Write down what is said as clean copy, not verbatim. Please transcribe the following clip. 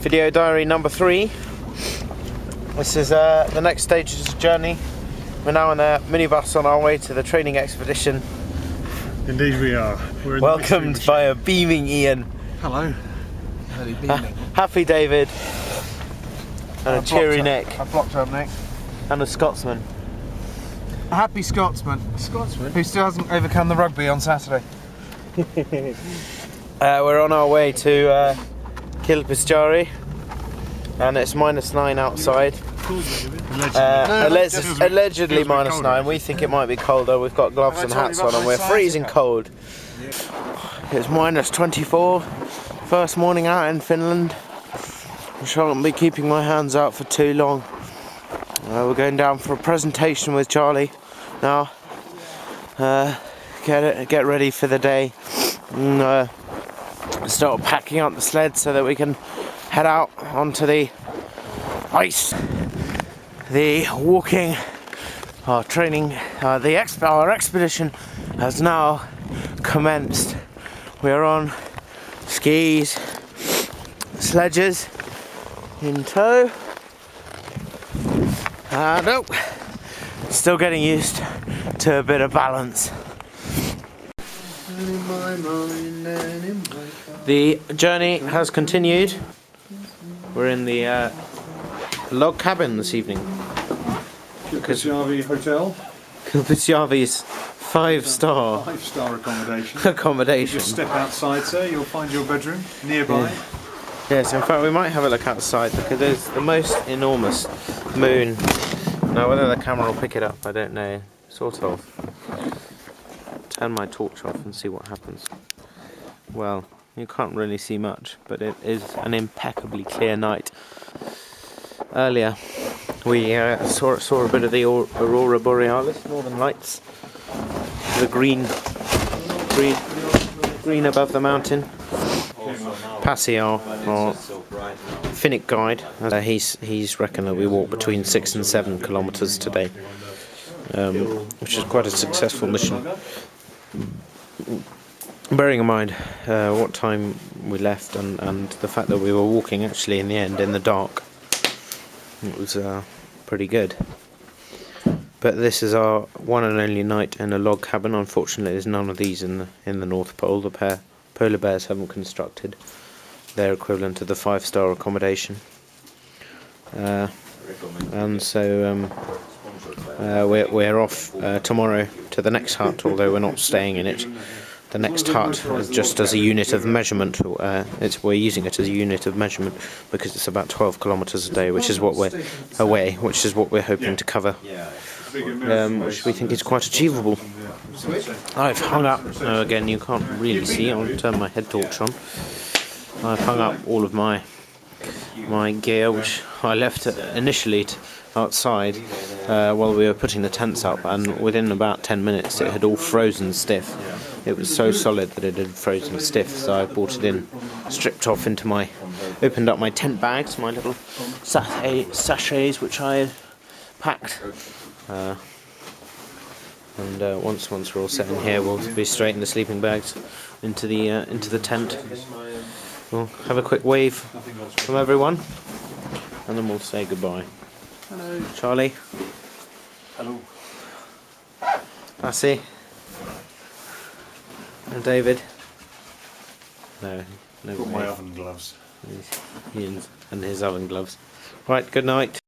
Video diary number 3. This is the next stage of the journey. We're now on a minibus on our way to the training expedition. Indeed we are. We're in welcomed by a beaming Ian. Hello. Happy David. And a cheery Nick. I blocked up Nick. And a Scotsman. A happy Scotsman. Who still hasn't overcome the rugby on Saturday. We're on our way to Kilpisjarvi, and it's -9 outside. Allegedly -9. We think it might be colder. We've got gloves and hats on, and we're freezing cold. It's -24. First morning out in Finland. I shan't be keeping my hands out for too long. We're going down for a presentation with Charlie now. Get ready for the day. And, start packing up the sled so that we can head out onto the ice. The walking, our training, our expedition has now commenced. We are on skis, sledges in tow, and still getting used to a bit of balance. The journey has continued. We're in the log cabin this evening. Kilpisjarvi Hotel. Kilpisjarvi's 5-star accommodation. Just step outside, sir. You'll find your bedroom nearby. Yes, in fact we might have a look outside because there's the most enormous moon. Now whether the camera will pick it up, I don't know. Sort of. Turn my torch off and see what happens. Well, you can't really see much, but it is an impeccably clear night. Earlier we saw a bit of the Aurora Borealis, Northern Lights. The green above the mountain. Passy, our Finnic guide, he's reckoned that we walked between 6 and 7 kilometres today, which is quite a successful mission. Bearing in mind what time we left and the fact that we were walking actually in the end in the dark, it was pretty good. But this is our one and only night in a log cabin. Unfortunately, there's none of these in the North Pole. The polar bears haven't constructed their equivalent to the 5-star accommodation, and so we're off tomorrow to the next hut. Although we're not staying in it. The next hut is just as a unit of measurement. We're using it as a unit of measurement because it's about 12 kilometres a day, which is what we're hoping to cover, which we think is quite achievable. I've hung up. Again, you can't really see. I'll turn my head torch on. I've hung up all of my gear, which I left initially outside while we were putting the tents up, and within about 10 minutes it had all frozen stiff. It was so solid that it had frozen stiff, so I brought it in, stripped off opened up my tent bags, my little sachets which I had packed, and once we're all set in here, we'll be straight in the sleeping bags into the tent. We'll have a quick wave from everyone, and then we'll say goodbye. Hello, Charlie. Hello. Passy. And David. No. Got my oven gloves. Ian's and his oven gloves. Right, good night.